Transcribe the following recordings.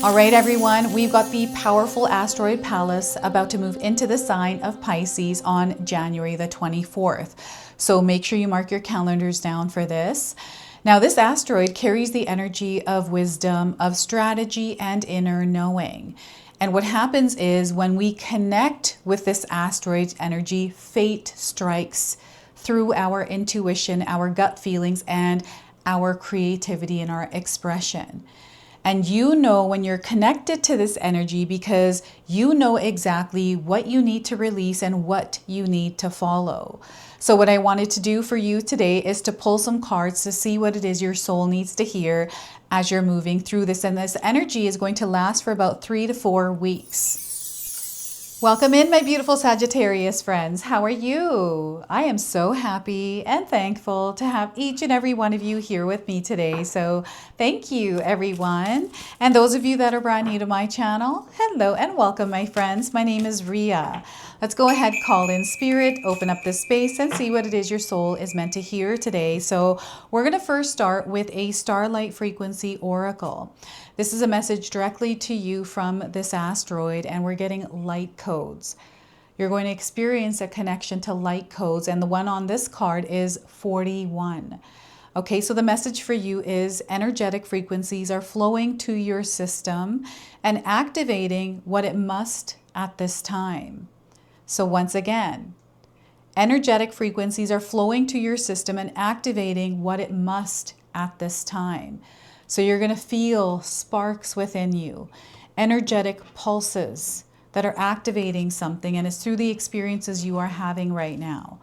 All right, everyone, we've got the powerful asteroid Pallas about to move into the sign of Pisces on January the 24th. So make sure you mark your calendars down for this. Now, this asteroid carries the energy of wisdom, of strategy, and inner knowing. And what happens is when we connect with this asteroid's energy, fate strikes through our intuition, our gut feelings, and our creativity and our expression. And you know when you're connected to this energy because you know exactly what you need to release and what you need to follow. So what I wanted to do for you today is to pull some cards to see what it is your soul needs to hear as you're moving through this. And this energy is going to last for about 3 to 4 weeks. Welcome in, my beautiful Sagittarius friends. How are you? I am so happy and thankful to have each and every one of you here with me today. So thank you, everyone. And those of you that are brand new to my channel, hello and welcome, my friends. My name is Ria. Let's go ahead, call in spirit, open up this space and see what it is your soul is meant to hear today. So we're going to first start with a starlight frequency oracle. This is a message directly to you from this asteroid, and we're getting light codes. You're going to experience a connection to light codes, and the one on this card is 41. Okay, so the message for you is energetic frequencies are flowing to your system and activating what it must at this time. So once again, energetic frequencies are flowing to your system and activating what it must at this time. So you're going to feel sparks within you, energetic pulses that are activating something, and it's through the experiences you are having right now,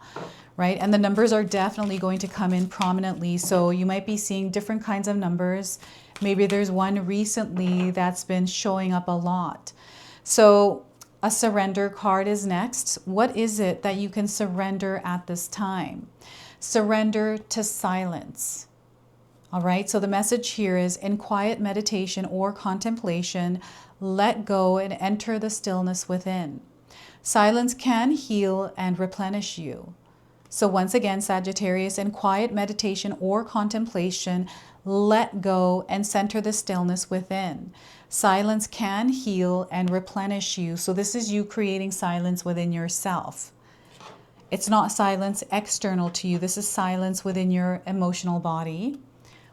right? And the numbers are definitely going to come in prominently. So you might be seeing different kinds of numbers. Maybe there's one recently that's been showing up a lot. So a surrender card is next. What is it that you can surrender at this time? Surrender to silence. All right, so the message here is in quiet meditation or contemplation, let go and enter the stillness within. Silence can heal and replenish you. So once again, Sagittarius, in quiet meditation or contemplation, let go and center the stillness within. Silence can heal and replenish you. So this is you creating silence within yourself. It's not silence external to you. This is silence within your emotional body,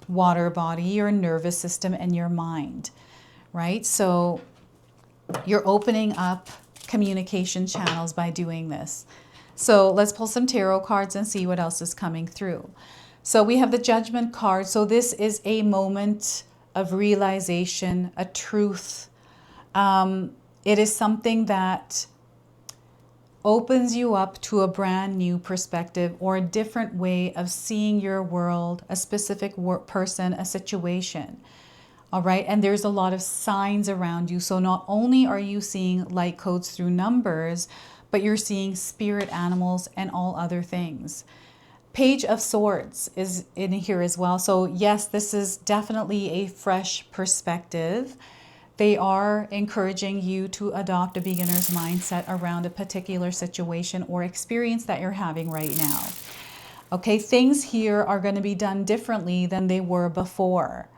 water body, your nervous system, and your mind, right? So you're opening up communication channels by doing this. So let's pull some tarot cards and see what else is coming through. So we have the Judgment card. So this is a moment of realization, a truth. It is something that opens you up to a brand new perspective or a different way of seeing your world, a specific person, a situation. All right. And there's a lot of signs around you. So not only are you seeing light codes through numbers, but you're seeing spirit animals and all other things. Page of Swords is in here as well. So yes, this is definitely a fresh perspective. They are encouraging you to adopt a beginner's mindset around a particular situation or experience that you're having right now. Okay, things here are going to be done differently than they were before.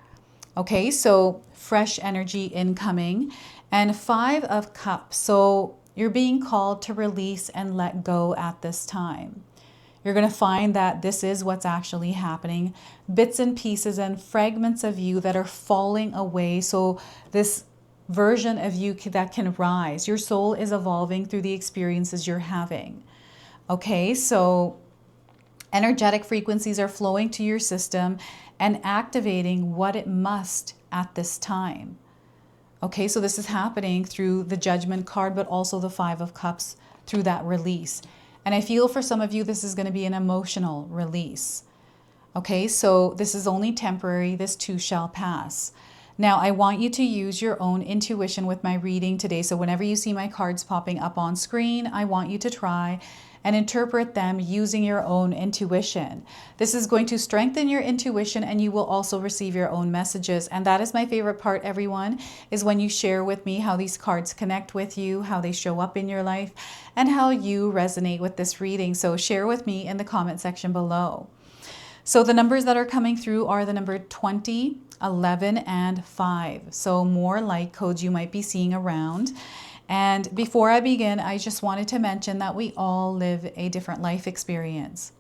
Okay, so fresh energy incoming. And 5 of Cups. So you're being called to release and let go at this time. You're going to find that this is what's actually happening. Bits and pieces and fragments of you that are falling away. So this version of you that can rise. Your soul is evolving through the experiences you're having. Okay, so energetic frequencies are flowing to your system and activating what it must at this time. Okay, so this is happening through the Judgment card, but also the 5 of Cups through that release. And I feel for some of you, this is going to be an emotional release. Okay, so this is only temporary. This too shall pass. Now, I want you to use your own intuition with my reading today. So whenever you see my cards popping up on screen, I want you to try and interpret them using your own intuition. This is going to strengthen your intuition, and you will also receive your own messages. And that is my favorite part, everyone, is when you share with me how these cards connect with you, how they show up in your life, and how you resonate with this reading. So share with me in the comment section below. So the numbers that are coming through are the number 20, 11, and 5. So more light codes you might be seeing around. And before I begin, I just wanted to mention that we all live a different life experience.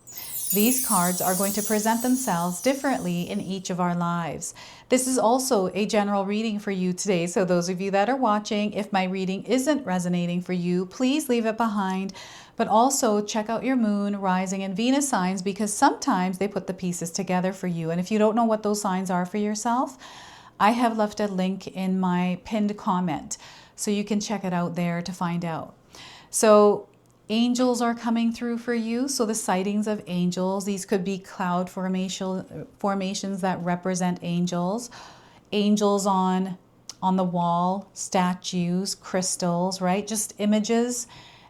These cards are going to present themselves differently in each of our lives. This is also a general reading for you today. So those of you that are watching, if my reading isn't resonating for you, please leave it behind. But also check out your moon, rising, and Venus signs, because sometimes they put the pieces together for you. And if you don't know what those signs are for yourself, I have left a link in my pinned comment, so you can check it out there to find out. So angels are coming through for you. So the sightings of angels, these could be cloud formations that represent angels. Angels on the wall, statues, crystals, right? Just images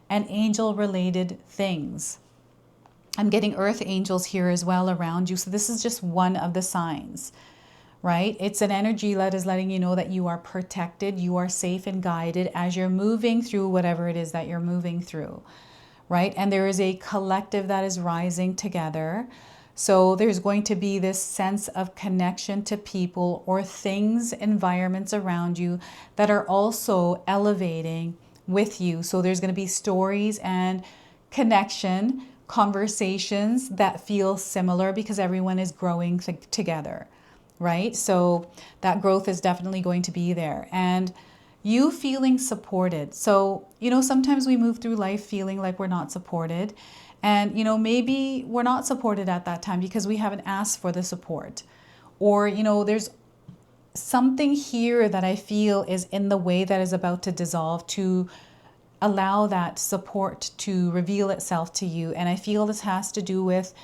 and angel related things. I'm getting earth angels here as well around you. So this is just one of the signs, right? It's an energy that is letting you know that you are protected, you are safe and guided as you're moving through whatever it is that you're moving through, right? And there is a collective that is rising together. So there's going to be this sense of connection to people or things, environments around you that are also elevating with you. So there's going to be stories and connection, conversations that feel similar because everyone is growing together, right? So that growth is definitely going to be there. And you feeling supported. So, sometimes we move through life feeling like we're not supported. And, maybe we're not supported at that time because we haven't asked for the support. Or, there's something here that I feel is in the way that is about to dissolve to allow that support to reveal itself to you. And I feel this has to do with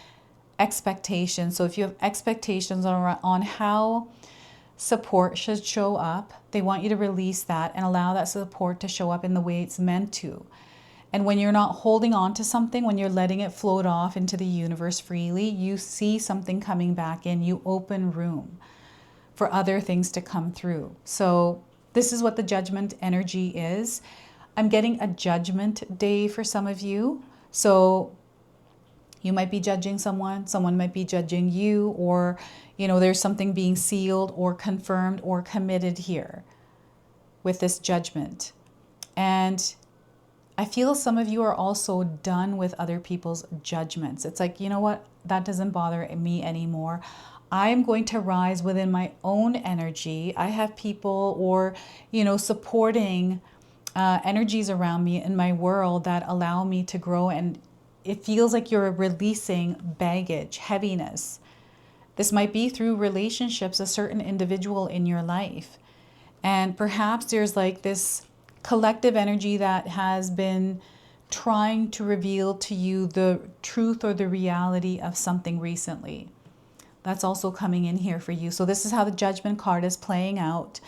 expectations. So if you have expectations on how support should show up, they want you to release that and allow that support to show up in the way it's meant to. And when you're not holding on to something, when you're letting it float off into the universe freely, you see something coming back in, you open room for other things to come through. So this is what the judgment energy is. I'm getting a judgment day for some of you. So you might be judging someone might be judging you, or, there's something being sealed or confirmed or committed here with this judgment. And I feel some of you are also done with other people's judgments. It's like, you know what? That doesn't bother me anymore. I am going to rise within my own energy. I have people or, supporting energies around me in my world that allow me to grow, and it feels like you're releasing baggage, heaviness. This might be through relationships, a certain individual in your life. And perhaps there's like this collective energy that has been trying to reveal to you the truth or the reality of something recently. That's also coming in here for you. So this is how the judgment card is playing out.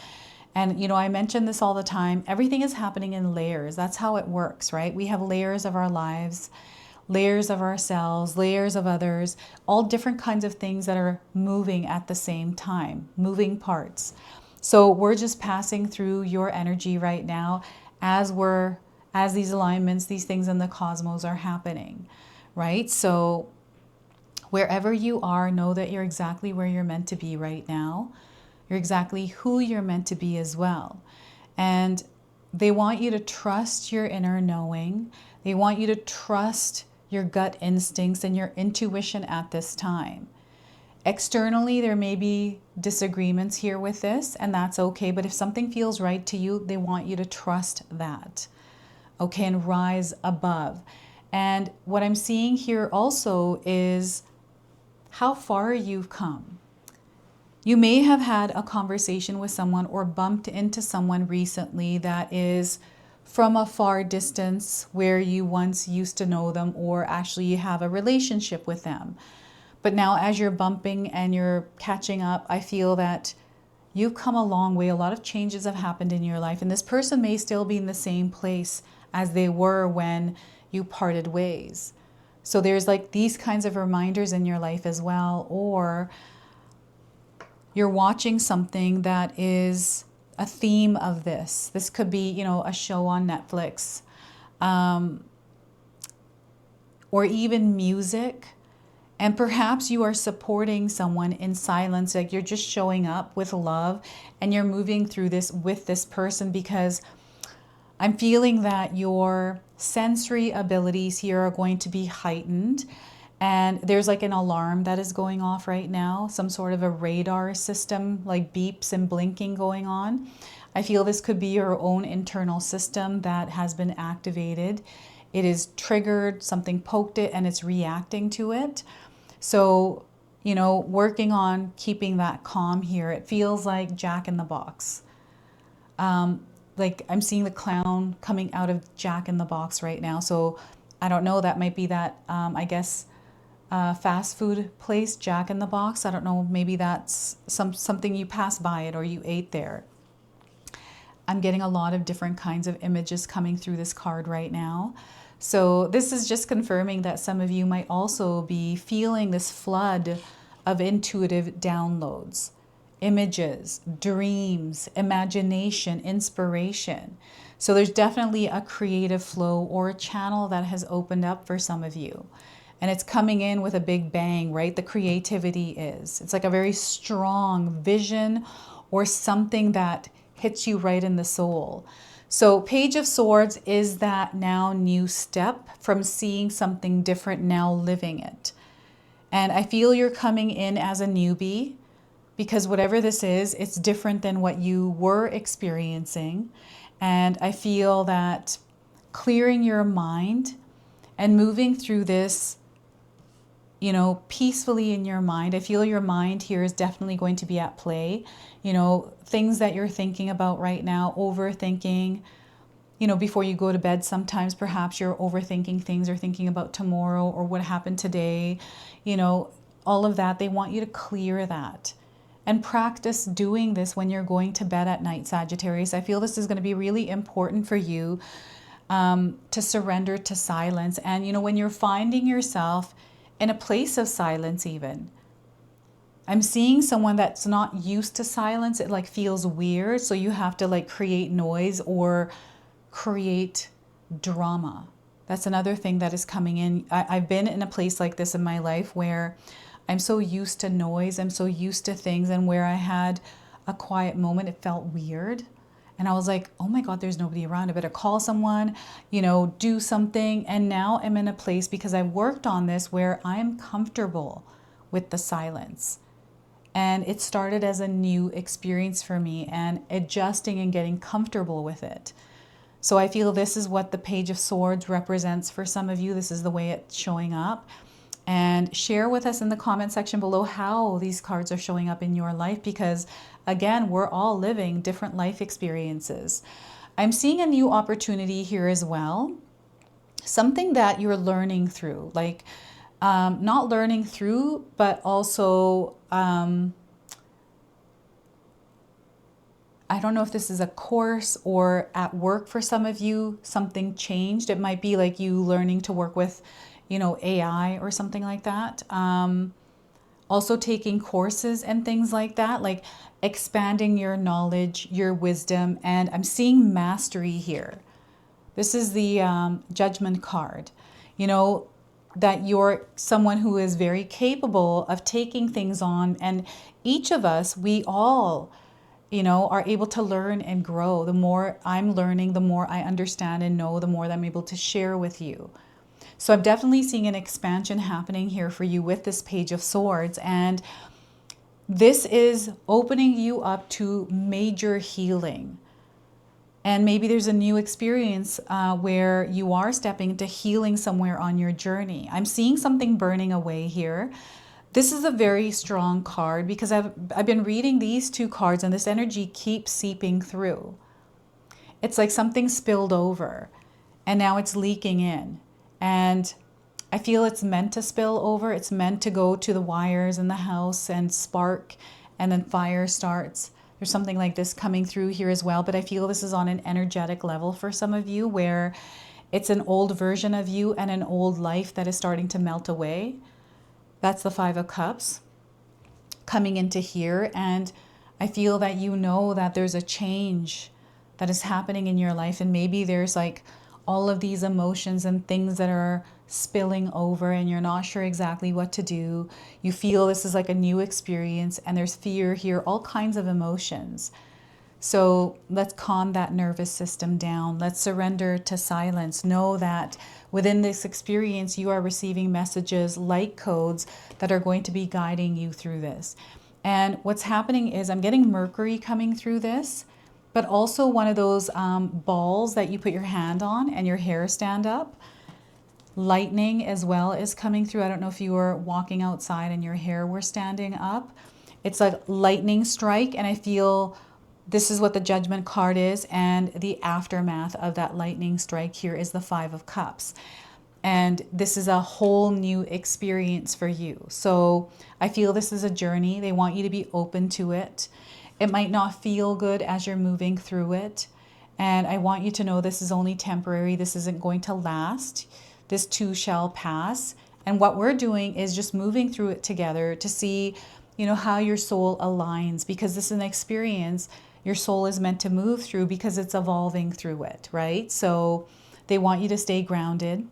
And, I mention this all the time. Everything is happening in layers. That's how it works, right? We have layers of our lives, layers of ourselves, layers of others, all different kinds of things that are moving at the same time, moving parts. So we're just passing through your energy right now as these alignments, these things in the cosmos are happening, right? So wherever you are, know that you're exactly where you're meant to be right now. You're exactly who you're meant to be as well. And they want you to trust your inner knowing. They want you to trust your gut instincts and your intuition at this time. Externally, there may be disagreements here with this, and that's okay. But if something feels right to you, they want you to trust that, okay, and rise above. And what I'm seeing here also is how far you've come. You may have had a conversation with someone or bumped into someone recently that is from a far distance where you once used to know them, or actually you have a relationship with them. But now as you're bumping and you're catching up, I feel that you've come a long way. A lot of changes have happened in your life, and this person may still be in the same place as they were when you parted ways. So there's like these kinds of reminders in your life as well, or you're watching something that is a theme of this. This could be, a show on Netflix, or even music. And perhaps you are supporting someone in silence, like you're just showing up with love and you're moving through this with this person, because I'm feeling that your sensory abilities here are going to be heightened. And there's like an alarm that is going off right now, some sort of a radar system, like beeps and blinking going on. I feel this could be your own internal system that has been activated. It is triggered, something poked it, and it's reacting to it. So, you know, working on keeping that calm here. It feels like Jack in the Box. Like I'm seeing the clown coming out of Jack in the Box right now. So I don't know, that might be that, I guess, fast food place, Jack in the Box. I don't know, maybe that's something you passed by it or you ate there. I'm getting a lot of different kinds of images coming through this card right now. So this is just confirming that some of you might also be feeling this flood of intuitive downloads, images, dreams, imagination, inspiration. So there's definitely a creative flow or a channel that has opened up for some of you. And it's coming in with a big bang, right? The creativity is. It's like a very strong vision or something that hits you right in the soul. So Page of Swords is that now new step from seeing something different, now living it. And I feel you're coming in as a newbie, because whatever this is, it's different than what you were experiencing. And I feel that clearing your mind and moving through this, you know, peacefully in your mind. I feel your mind here is definitely going to be at play. You know, things that you're thinking about right now, overthinking, you know, before you go to bed, sometimes perhaps you're overthinking things or thinking about tomorrow or what happened today, you know, all of that. They want you to clear that and practice doing this when you're going to bed at night, Sagittarius. I feel this is going to be really important for you to surrender to silence. And, you know, when you're finding yourself in a place of silence even, I'm seeing someone that's not used to silence. It like feels weird. So you have to like create noise or create drama. That's another thing that is coming in. I've been in a place like this in my life where I'm so used to noise. I'm so used to things. And where I had a quiet moment, it felt weird. And I was like, oh my God, there's nobody around. I better call someone, you know, do something. And now I'm in a place, because I worked on this, where I'm comfortable with the silence. And it started as a new experience for me, and adjusting and getting comfortable with it. So I feel this is what the Page of Swords represents for some of you. This is the way it's showing up. And share with us in the comment section below how these cards are showing up in your life, because again, we're all living different life experiences. I'm seeing a new opportunity here as well. Something that you're learning through, like not learning through, but also, I don't know if this is a course or at work for some of you, something changed. It might be like you learning to work with, you know, AI or something like that. Also taking courses and things like that, like expanding your knowledge, your wisdom. And I'm seeing mastery here. This is the Judgment card. You know, that you're someone who is very capable of taking things on. And each of us, we all, you know, are able to learn and grow. The more I'm learning, the more I understand and know, the more that I'm able to share with you. So I'm definitely seeing an expansion happening here for you with this Page of Swords. And this is opening you up to major healing. And maybe there's a new experience where you are stepping into healing somewhere on your journey. I'm seeing something burning away here. This is a very strong card, because I've been reading these two cards and this energy keeps seeping through. It's like something spilled over and now it's leaking in. And I feel it's meant to spill over. It's meant to go to the wires in the house and spark, and then fire starts. There's something like this coming through here as well. But I feel this is on an energetic level for some of you, where it's an old version of you and an old life that is starting to melt away. That's the Five of Cups coming into here. And I feel that you know that there's a change that is happening in your life. And maybe there's like all of these emotions and things that are spilling over and you're not sure exactly what to do. You feel this is like a new experience and there's fear here, all kinds of emotions. So let's calm that nervous system down. Let's surrender to silence. Know that within this experience, you are receiving messages, light codes that are going to be guiding you through this. And what's happening is I'm getting Mercury coming through this, but also one of those balls that you put your hand on and your hair stand up. Lightning as well is coming through. I don't know if you were walking outside and your hair were standing up. It's like lightning strike, and I feel this is what the Judgment card is, and the aftermath of that lightning strike here is the Five of Cups. And this is a whole new experience for you. So I feel this is a journey. They want you to be open to it. It might not feel good as you're moving through it. And I want you to know this is only temporary. This isn't going to last. This too shall pass. And what we're doing is just moving through it together to see, how your soul aligns, because this is an experience your soul is meant to move through because it's evolving through it, right? So they want you to stay grounded.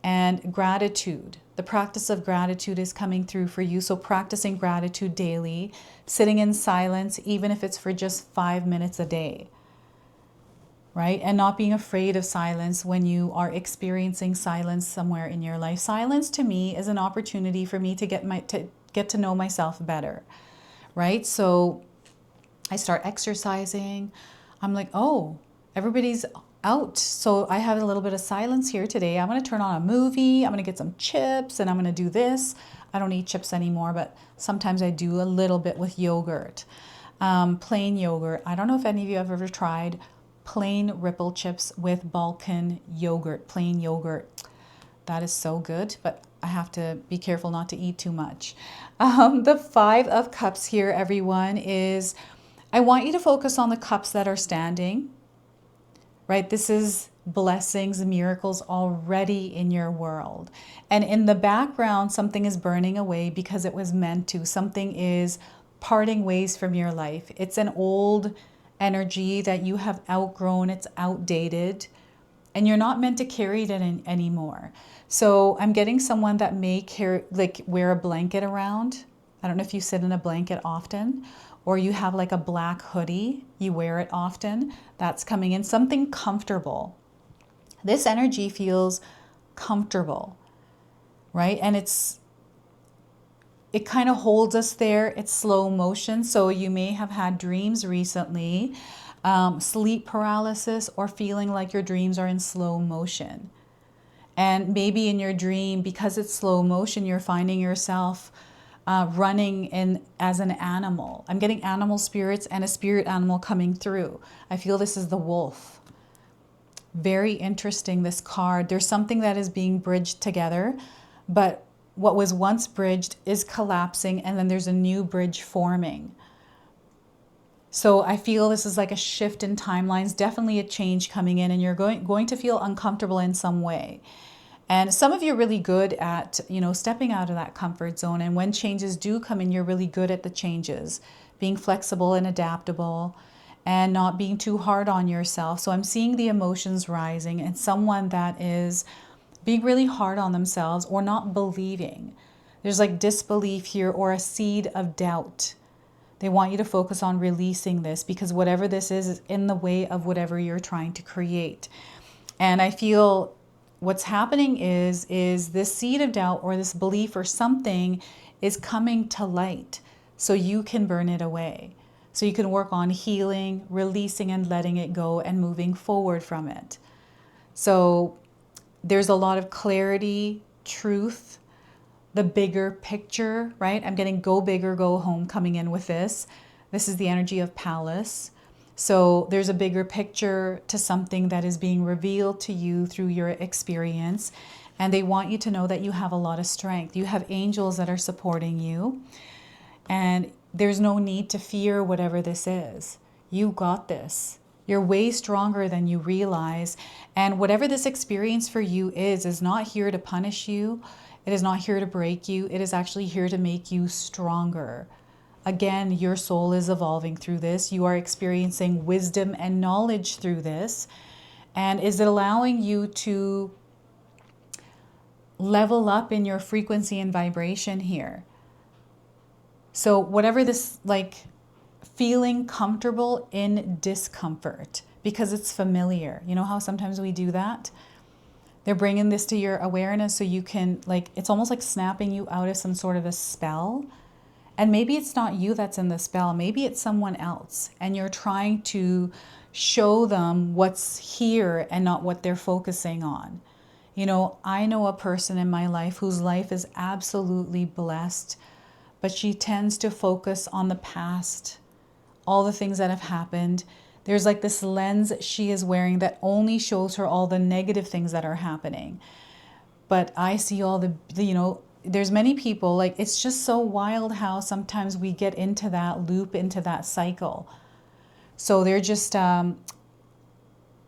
And gratitude, the practice of gratitude is coming through for you. So practicing gratitude daily, sitting in silence, even if it's for just 5 minutes a day. Right? And not being afraid of silence when you are experiencing silence somewhere in your life. Silence to me is an opportunity for me to get to know myself better. Right? So I start exercising. I'm like, oh, everybody's out. So I have a little bit of silence here today. I'm going to turn on a movie. I'm going to get some chips and I'm going to do this. I don't eat chips anymore, but sometimes I do a little bit with yogurt. Plain yogurt. I don't know if any of you have ever tried plain Ripple chips with Balkan yogurt, plain yogurt. That is so good, but I have to be careful not to eat too much. The Five of Cups here, everyone, is I want you to focus on the cups that are standing, right? This is blessings, miracles already in your world. And in the background, something is burning away because it was meant to. Something is parting ways from your life. It's an old energy that you have outgrown. It's outdated. And you're not meant to carry it anymore. So I'm getting someone that may wear a blanket around. I don't know if you sit in a blanket often, or you have like a black hoodie, you wear it often. That's coming in. Something comfortable. This energy feels comfortable, right? And it kind of holds us there. It's slow motion. So you may have had dreams recently, sleep paralysis, or feeling like your dreams are in slow motion. And maybe in your dream, because it's slow motion, you're finding yourself running as an animal. I'm getting animal spirits and a spirit animal coming through. I feel this is the wolf. Very interesting, this card. There's something that is being bridged together, but what was once bridged is collapsing, and then there's a new bridge forming. So I feel this is like a shift in timelines, definitely a change coming in, and you're going to feel uncomfortable in some way. And some of you are really good at, stepping out of that comfort zone. And when changes do come in, you're really good at the changes, being flexible and adaptable and not being too hard on yourself. So I'm seeing the emotions rising, and someone that is being really hard on themselves or not believing. There's like disbelief here or a seed of doubt. They want you to focus on releasing this, because whatever this is in the way of whatever you're trying to create. And I feel what's happening is this seed of doubt or this belief or something is coming to light so you can burn it away. So you can work on healing, releasing and letting it go and moving forward from it. So there's a lot of clarity, truth, the bigger picture, right? I'm getting go big or go home coming in with this. This is the energy of Palace. So there's a bigger picture to something that is being revealed to you through your experience. And they want you to know that you have a lot of strength. You have angels that are supporting you. And there's no need to fear whatever this is. You got this. You're way stronger than you realize. And whatever this experience for you is not here to punish you. It is not here to break you. It is actually here to make you stronger. Again, your soul is evolving through this. You are experiencing wisdom and knowledge through this. And is it allowing you to level up in your frequency and vibration here. So whatever this, like, feeling comfortable in discomfort because it's familiar. You know how sometimes we do that? They're bringing this to your awareness so you can, like, it's almost like snapping you out of some sort of a spell. And maybe it's not you that's in the spell. Maybe it's someone else. And you're trying to show them what's here and not what they're focusing on. You know, I know a person in my life whose life is absolutely blessed, but she tends to focus on the past, all the things that have happened. There's like this lens she is wearing that only shows her all the negative things that are happening. But I see all the you know, there's many people, like, it's just so wild how sometimes we get into that loop, into that cycle. So they're just,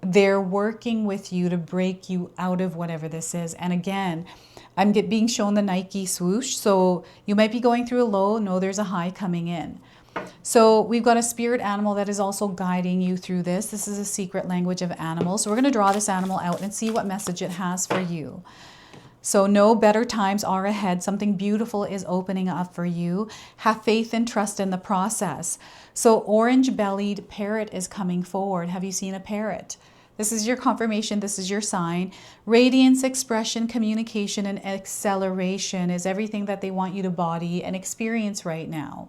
they're working with you to break you out of whatever this is. And again, I'm being shown the Nike swoosh. So you might be going through a low. No, there's a high coming in. So we've got a spirit animal that is also guiding you through this. This is a secret language of animals. So we're going to draw this animal out and see what message it has for you. So no, better times are ahead. Something beautiful is opening up for you. Have faith and trust in the process. So orange-bellied parrot is coming forward. Have you seen a parrot? This is your confirmation. This is your sign. Radiance, expression, communication, and acceleration is everything that they want you to body and experience right now.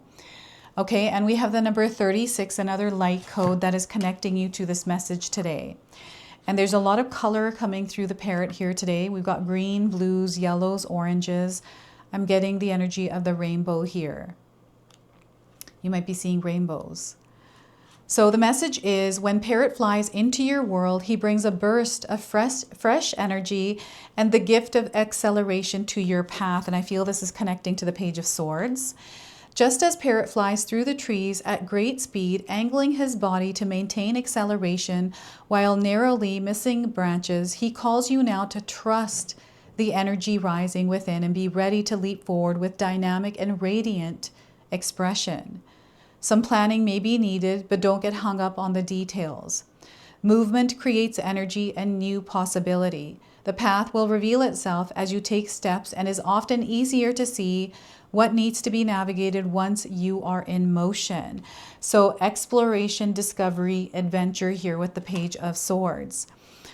Okay, and we have the number 36, another light code that is connecting you to this message today. And there's a lot of color coming through the parrot here today. We've got green, blues, yellows, oranges. I'm getting the energy of the rainbow here. You might be seeing rainbows. So the message is, when parrot flies into your world, he brings a burst of fresh energy and the gift of acceleration to your path. And I feel this is connecting to the Page of Swords. Just as parrot flies through the trees at great speed, angling his body to maintain acceleration while narrowly missing branches, he calls you now to trust the energy rising within and be ready to leap forward with dynamic and radiant expression. Some planning may be needed, but don't get hung up on the details. Movement creates energy and new possibility. The path will reveal itself as you take steps and is often easier to see what needs to be navigated once you are in motion. So exploration, discovery, adventure here with the Page of Swords.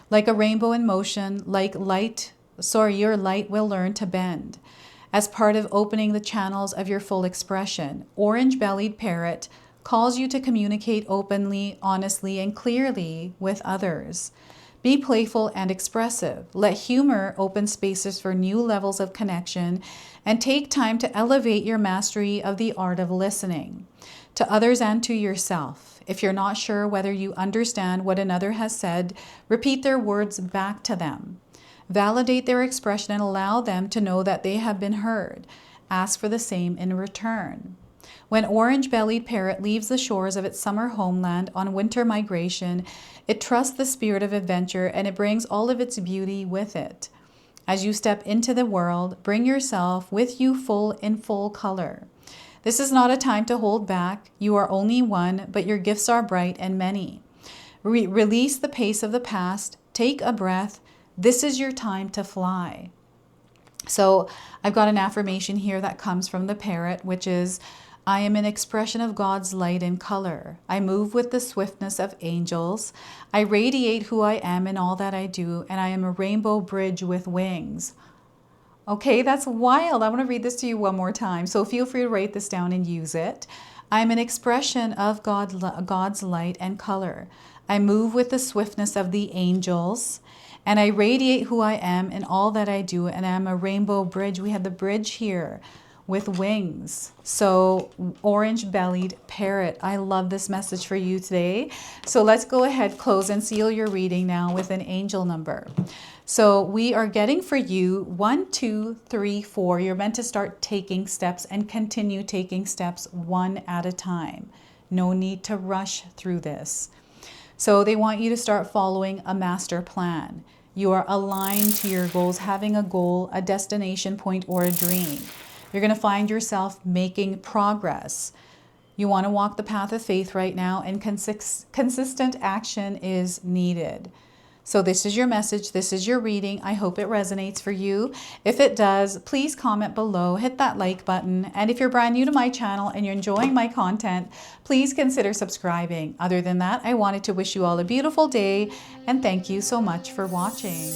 Like a rainbow in motion, your light will learn to bend. As part of opening the channels of your full expression, orange-bellied parrot calls you to communicate openly, honestly, and clearly with others. Be playful and expressive. Let humor open spaces for new levels of connection, and take time to elevate your mastery of the art of listening to others and to yourself. If you're not sure whether you understand what another has said, repeat their words back to them. Validate their expression and allow them to know that they have been heard. Ask for the same in return. When orange-bellied parrot leaves the shores of its summer homeland on winter migration, it trusts the spirit of adventure and it brings all of its beauty with it. As you step into the world, bring yourself with you in full color. This is not a time to hold back. You are only one, but your gifts are bright and many. Release the pace of the past. Take a breath. This is your time to fly. So I've got an affirmation here that comes from the parrot, which is, I am an expression of God's light and color. I move with the swiftness of angels. I radiate who I am in all that I do, and I am a rainbow bridge with wings. Okay, that's wild. I want to read this to you one more time. So feel free to write this down and use it. I am an expression of God's light and color. I move with the swiftness of the angels, and I radiate who I am in all that I do, and I am a rainbow bridge. We have the bridge here with wings. So orange-bellied parrot. I love this message for you today. So let's go ahead, close and seal your reading now with an angel number. So we are getting for you 1, 2, 3, 4. You're meant to start taking steps and continue taking steps one at a time. No need to rush through this. So they want you to start following a master plan. You are aligned to your goals, having a goal, a destination point, or a dream. You're going to find yourself making progress. You want to walk the path of faith right now, and consistent action is needed. So this is your message. This is your reading. I hope it resonates for you. If it does, please comment below, hit that like button. And if you're brand new to my channel and you're enjoying my content, please consider subscribing. Other than that, I wanted to wish you all a beautiful day and thank you so much for watching.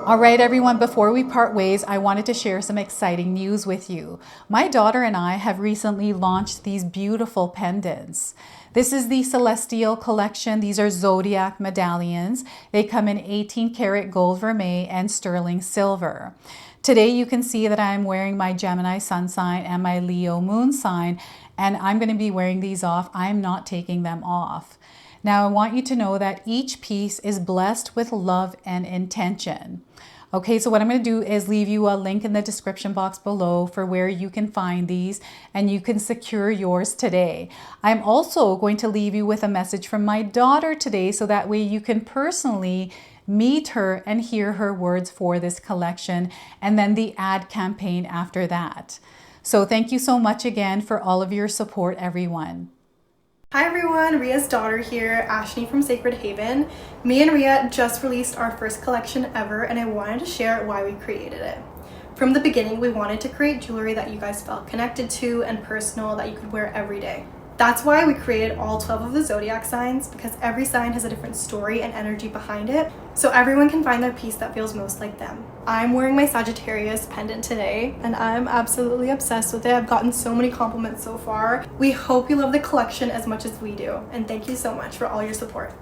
All right, everyone, before we part ways, I wanted to share some exciting news with you. My daughter and I have recently launched these beautiful pendants. This is the Celestial collection. These are zodiac medallions. They come in 18 karat gold vermeil and sterling silver. Today, you can see that I'm wearing my Gemini sun sign and my Leo moon sign, and I'm going to be wearing these off. I'm not taking them off. Now, I want you to know that each piece is blessed with love and intention. Okay, so what I'm going to do is leave you a link in the description box below for where you can find these and you can secure yours today. I'm also going to leave you with a message from my daughter today so that way you can personally meet her and hear her words for this collection and then the ad campaign after that. So thank you so much again for all of your support, everyone. Hi everyone, Ria's daughter here, Ashni from Sacred Haven. Me and Ria just released our first collection ever and I wanted to share why we created it. From the beginning, we wanted to create jewelry that you guys felt connected to and personal that you could wear every day. That's why we created all 12 of the zodiac signs, because every sign has a different story and energy behind it, so everyone can find their piece that feels most like them. I'm wearing my Sagittarius pendant today, and I'm absolutely obsessed with it. I've gotten so many compliments so far. We hope you love the collection as much as we do, and thank you so much for all your support.